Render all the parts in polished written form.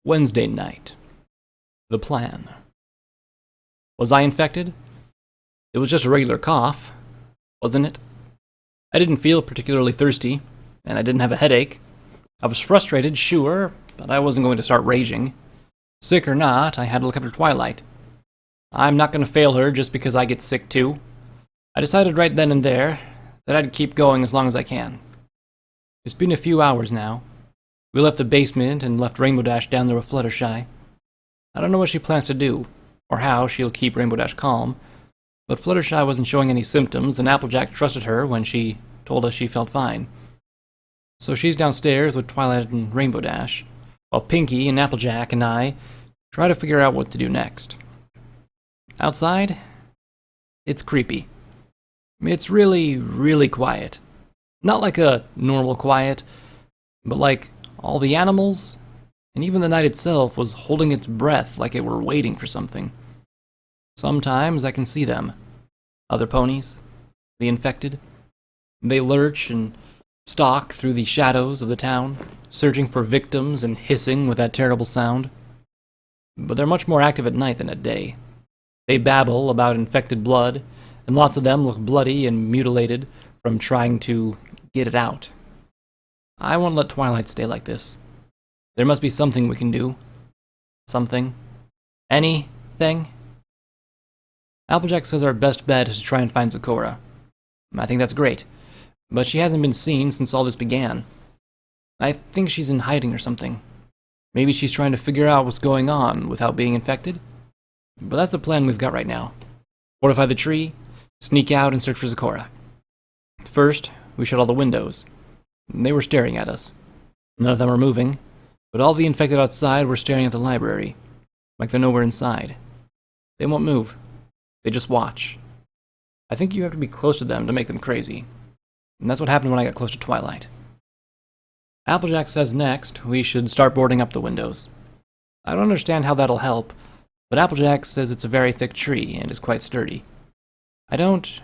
Wednesday night. The plan. Was I infected? It was just a regular cough, wasn't it? I didn't feel particularly thirsty, and I didn't have a headache. I was frustrated, sure, but I wasn't going to start raging. Sick or not, I had to look after Twilight. I'm not going to fail her just because I get sick too. I decided right then and there that I'd keep going as long as I can. It's been a few hours now. We left the basement and left Rainbow Dash down there with Fluttershy. I don't know what she plans to do, or how she'll keep Rainbow Dash calm, but Fluttershy wasn't showing any symptoms, and Applejack trusted her when she told us she felt fine. So she's downstairs with Twilight and Rainbow Dash, while Pinkie and Applejack and I try to figure out what to do next. Outside, it's creepy. It's really, really quiet. Not like a normal quiet, but like all the animals, and even the night itself, was holding its breath like it were waiting for something. Sometimes I can see them. Other ponies, the infected. They lurch and stalk through the shadows of the town, searching for victims and hissing with that terrible sound. But they're much more active at night than at day. They babble about infected blood, and lots of them look bloody and mutilated from trying to get it out. I won't let Twilight stay like this. There must be something we can do. Something. Anything. Applejack says our best bet is to try and find Zecora. I think that's great, but she hasn't been seen since all this began. I think she's in hiding or something. Maybe she's trying to figure out what's going on without being infected. But that's the plan we've got right now. Fortify the tree, sneak out and search for Zecora. First, we shut all the windows. They were staring at us. None of them were moving, but all the infected outside were staring at the library, like they're nowhere inside. They won't move. They just watch. I think you have to be close to them to make them crazy. And that's what happened when I got close to Twilight. Applejack says next we should start boarding up the windows. I don't understand how that'll help, but Applejack says it's a very thick tree and is quite sturdy. I don't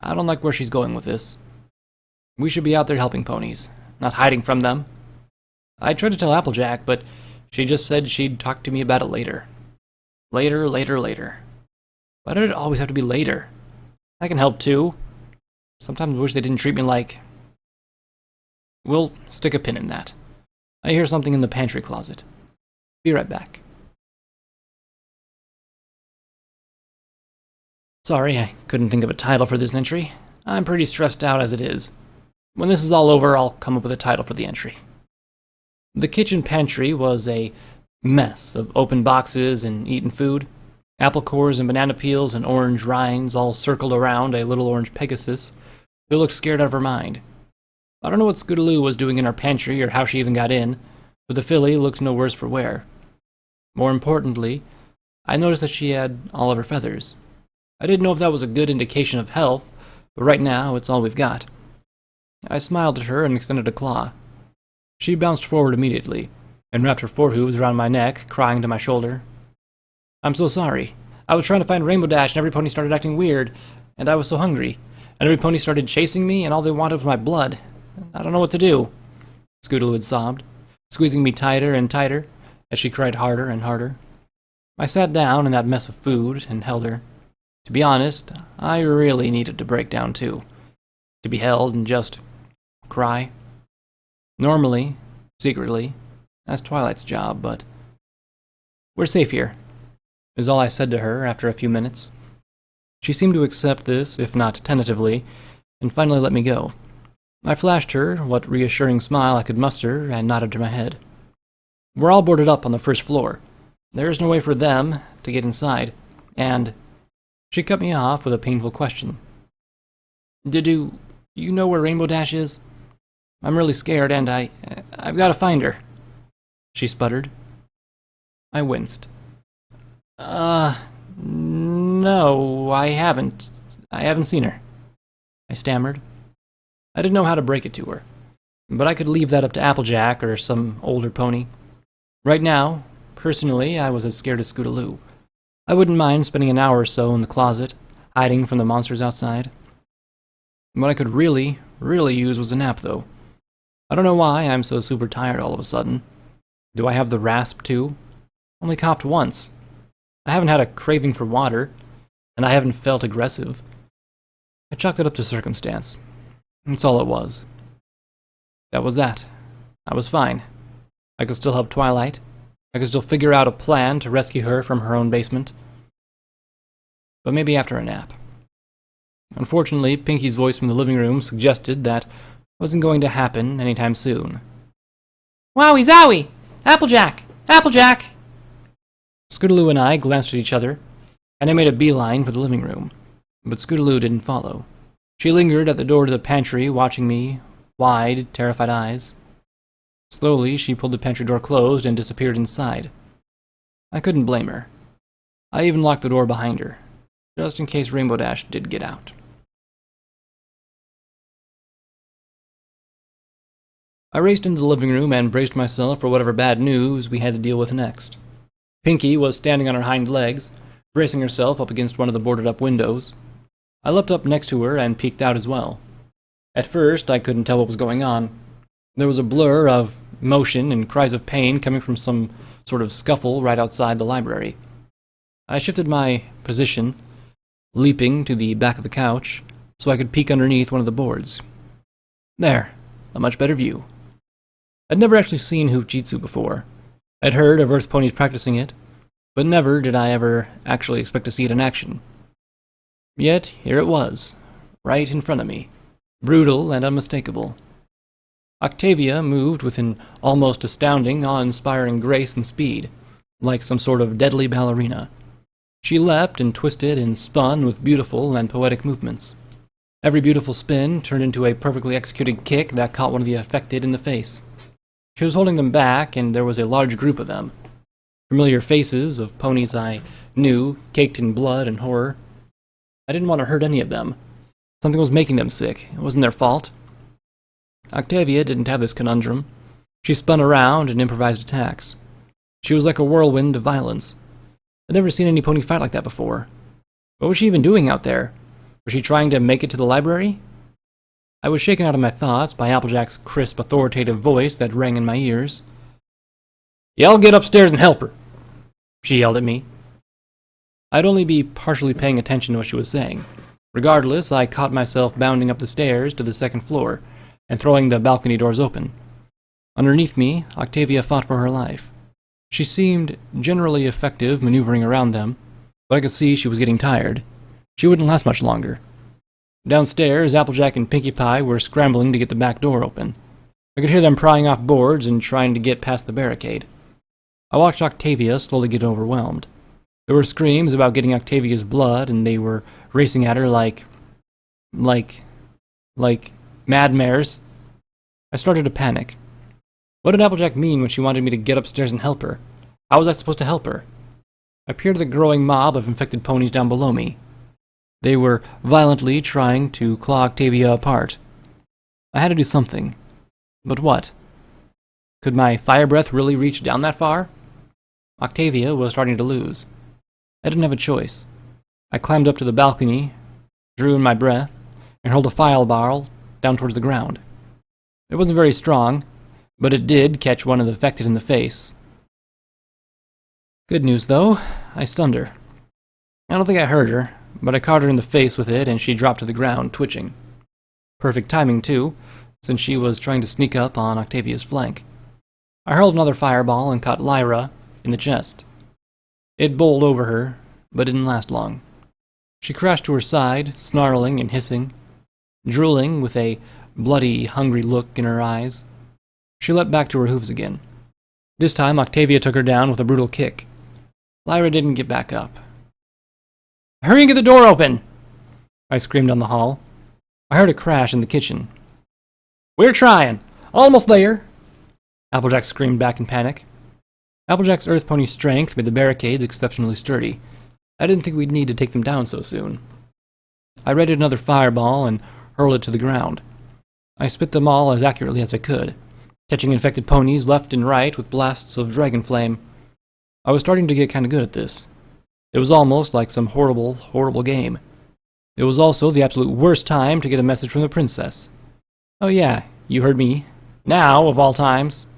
like where she's going with this. We should be out there helping ponies, not hiding from them. I tried to tell Applejack, but she just said she'd talk to me about it later. Later. Why did it always have to be later? I can help too. Sometimes I wish they didn't treat me like... We'll stick a pin in that. I hear something in the pantry closet. Be right back. Sorry, I couldn't think of a title for this entry. I'm pretty stressed out as it is. When this is all over, I'll come up with a title for the entry. The kitchen pantry was a mess of open boxes and eaten food. Apple cores and banana peels and orange rinds all circled around a little orange Pegasus who looked scared out of her mind. I don't know what Scootaloo was doing in our pantry or how she even got in, but the filly looked no worse for wear. More importantly, I noticed that she had all of her feathers. I didn't know if that was a good indication of health, but right now it's all we've got. I smiled at her and extended a claw. She bounced forward immediately and wrapped her forehooves around my neck, crying to my shoulder. I'm so sorry. I was trying to find Rainbow Dash and every pony started acting weird, and I was so hungry, and every pony started chasing me and all they wanted was my blood. I don't know what to do. Scootaloo had sobbed, squeezing me tighter and tighter as she cried harder and harder. I sat down in that mess of food and held her. To be honest, I really needed to break down too. To be held and just cry. Normally, secretly, that's Twilight's job, but... We're safe here, is all I said to her after a few minutes. She seemed to accept this, if not tentatively, and finally let me go. I flashed her what reassuring smile I could muster and nodded to my head. We're all boarded up on the first floor. There is no way for them to get inside, and... She cut me off with a painful question. Did you know where Rainbow Dash is? I'm really scared and I've got to find her. She sputtered. I winced. No, I haven't. I haven't seen her. I stammered. I didn't know how to break it to her, but I could leave that up to Applejack or some older pony. Right now, personally, I was as scared as Scootaloo. I wouldn't mind spending an hour or so in the closet, hiding from the monsters outside. What I could really use was a nap, though. I don't know why I'm so super tired all of a sudden. Do I have the rasp too? Only coughed once. I haven't had a craving for water, and I haven't felt aggressive. I chalked it up to circumstance. That's all it was. That was that. I was fine. I could still help Twilight. I could still figure out a plan to rescue her from her own basement. But maybe after a nap. Unfortunately, Pinky's voice from the living room suggested that wasn't going to happen anytime soon. Wowie zowie! Applejack! Applejack! Scootaloo and I glanced at each other, and I made a beeline for the living room. But Scootaloo didn't follow. She lingered at the door to the pantry, watching me, wide, terrified eyes. Slowly, she pulled the pantry door closed and disappeared inside. I couldn't blame her. I even locked the door behind her, just in case Rainbow Dash did get out. I raced into the living room and braced myself for whatever bad news we had to deal with next. Pinky was standing on her hind legs, bracing herself up against one of the boarded-up windows. I leapt up next to her and peeked out as well. At first, I couldn't tell what was going on. There was a blur of motion and cries of pain coming from some sort of scuffle right outside the library. I shifted my position, leaping to the back of the couch, so I could peek underneath one of the boards. There, a much better view. I'd never actually seen Hoofjitsu before. I'd heard of Earth ponies practicing it, but never did I ever actually expect to see it in action. Yet, here it was, right in front of me, brutal and unmistakable. Octavia moved with an almost astounding, awe-inspiring grace and speed, like some sort of deadly ballerina. She leapt and twisted and spun with beautiful and poetic movements. Every beautiful spin turned into a perfectly executed kick that caught one of the affected in the face. She was holding them back, and there was a large group of them. Familiar faces of ponies I knew, caked in blood and horror. I didn't want to hurt any of them. Something was making them sick. It wasn't their fault. Octavia didn't have this conundrum. She spun around and improvised attacks. She was like a whirlwind of violence. I'd never seen any pony fight like that before. What was she even doing out there? Was she trying to make it to the library? I was shaken out of my thoughts by Applejack's crisp, authoritative voice that rang in my ears. "Y'all get upstairs and help her," she yelled at me. I'd only be partially paying attention to what she was saying. Regardless, I caught myself bounding up the stairs to the second floor and throwing the balcony doors open. Underneath me, Octavia fought for her life. She seemed generally effective maneuvering around them, but I could see she was getting tired. She wouldn't last much longer. Downstairs, Applejack and Pinkie Pie were scrambling to get the back door open. I could hear them prying off boards and trying to get past the barricade. I watched Octavia slowly get overwhelmed. There were screams about getting Octavia's blood, and they were racing at her like mad mares. I started to panic. What did Applejack mean when she wanted me to get upstairs and help her? How was I supposed to help her? I peered at the growing mob of infected ponies down below me. They were violently trying to claw Octavia apart. I had to do something. But what? Could my fire breath really reach down that far? Octavia was starting to lose. I didn't have a choice. I climbed up to the balcony, drew in my breath, and hurled a file barrel down towards the ground. It wasn't very strong, but it did catch one of the affected in the face. Good news, though. I stunned her. I don't think I hurt her, but I caught her in the face with it, and she dropped to the ground, twitching. Perfect timing, too, since she was trying to sneak up on Octavia's flank. I hurled another fireball and caught Lyra in the chest. It bowled over her, but didn't last long. She crashed to her side, snarling and hissing, drooling with a bloody, hungry look in her eyes. She leapt back to her hooves again. This time, Octavia took her down with a brutal kick. Lyra didn't get back up. "Hurry and get the door open!" I screamed down the hall. I heard a crash in the kitchen. "We're trying! Almost there!" Applejack screamed back in panic. Applejack's earth pony strength made the barricades exceptionally sturdy. I didn't think we'd need to take them down so soon. I readied another fireball and hurled it to the ground. I spit them all as accurately as I could, catching infected ponies left and right with blasts of dragon flame. I was starting to get kind of good at this. It was almost like some horrible, horrible game. It was also the absolute worst time to get a message from the princess. Oh yeah, you heard me. Now, of all times.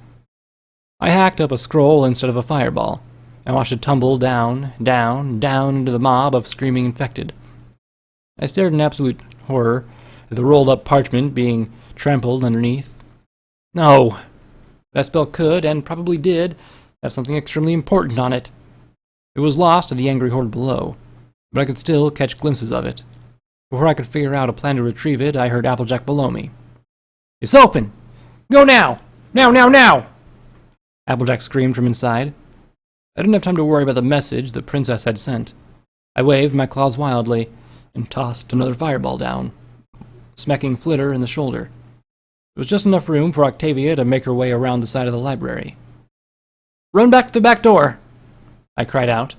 I hacked up a scroll instead of a fireball, and watched it tumble down, down, down into the mob of screaming infected. I stared in absolute horror at the rolled-up parchment being trampled underneath. No! That spell could, and probably did, have something extremely important on it. It was lost to the angry horde below, but I could still catch glimpses of it. Before I could figure out a plan to retrieve it, I heard Applejack below me. "It's open! Go now! Now, now, now!" Applejack screamed from inside. I didn't have time to worry about the message the princess had sent. I waved my claws wildly and tossed another fireball down, smacking Flitter in the shoulder. There was just enough room for Octavia to make her way around the side of the library. "Run back to the back door!" I cried out,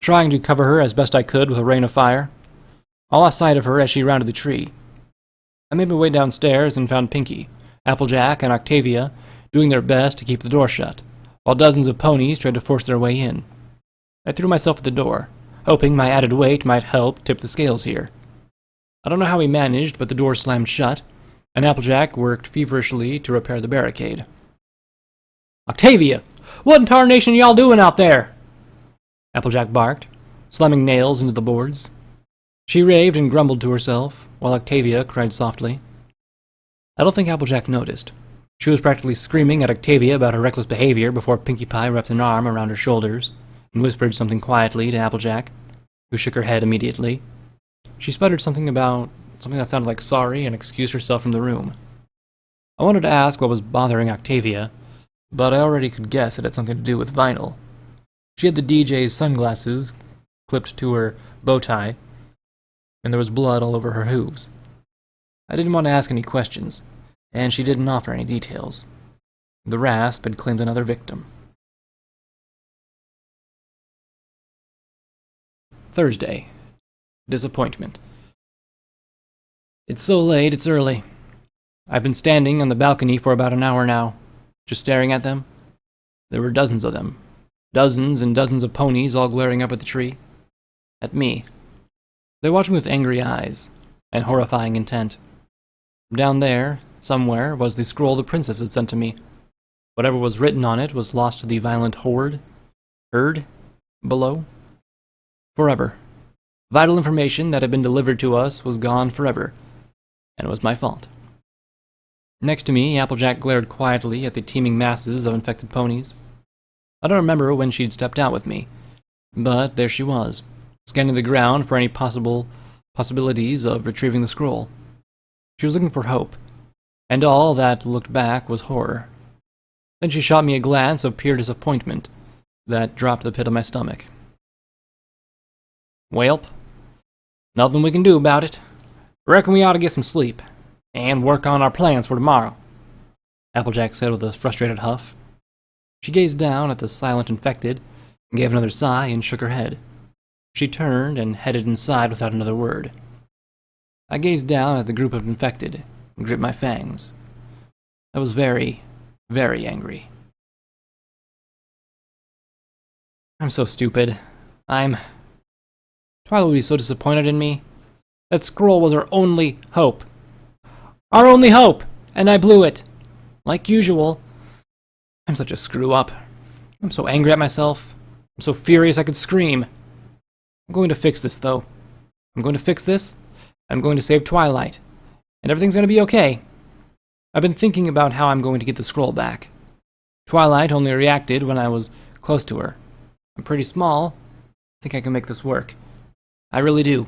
trying to cover her as best I could with a rain of fire. I lost sight of her as she rounded the tree. I made my way downstairs and found Pinky, Applejack, and Octavia doing their best to keep the door shut, while dozens of ponies tried to force their way in. I threw myself at the door, hoping my added weight might help tip the scales here. I don't know how we managed, but the door slammed shut, and Applejack worked feverishly to repair the barricade. "Octavia! What in tarnation y'all doing out there?" Applejack barked, slamming nails into the boards. She raved and grumbled to herself, while Octavia cried softly. I don't think Applejack noticed. She was practically screaming at Octavia about her reckless behavior before Pinkie Pie wrapped an arm around her shoulders and whispered something quietly to Applejack, who shook her head immediately. She sputtered something that sounded like sorry and excused herself from the room. I wanted to ask what was bothering Octavia, but I already could guess it had something to do with vinyl. She had the DJ's sunglasses clipped to her bow tie, and there was blood all over her hooves. I didn't want to ask any questions, and she didn't offer any details. The Rasp had claimed another victim. Thursday. Disappointment. It's so late, it's early. I've been standing on the balcony for about an hour now, just staring at them. There were dozens of them. Dozens and dozens of ponies all glaring up at the tree. At me. They watched me with angry eyes and horrifying intent. Down there, somewhere, was the scroll the princess had sent to me. Whatever was written on it was lost to the violent herd below. Forever. Vital information that had been delivered to us was gone forever, and it was my fault. Next to me, Applejack glared quietly at the teeming masses of infected ponies. I don't remember when she'd stepped out with me, but there she was, scanning the ground for any possibilities of retrieving the scroll. She was looking for hope, and all that looked back was horror. Then she shot me a glance of pure disappointment that dropped the pit of my stomach. "Welp, nothing we can do about it. Reckon we ought to get some sleep, and work on our plans for tomorrow," Applejack said with a frustrated huff. She gazed down at the silent infected, gave another sigh, and shook her head. She turned and headed inside without another word. I gazed down at the group of infected and gripped my fangs. I was very, very angry. I'm so stupid. Twyla would be so disappointed in me. That scroll was our only hope. Our only hope! And I blew it. Like usual. I'm such a screw-up. I'm so angry at myself. I'm so furious I could scream. I'm going to fix this, though. I'm going to fix this. I'm going to save Twilight. And everything's going to be okay. I've been thinking about how I'm going to get the scroll back. Twilight only reacted when I was close to her. I'm pretty small. I think I can make this work. I really do.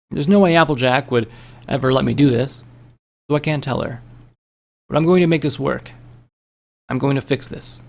There's no way Applejack would ever let me do this, so I can't tell her. But I'm going to make this work. I'm going to fix this.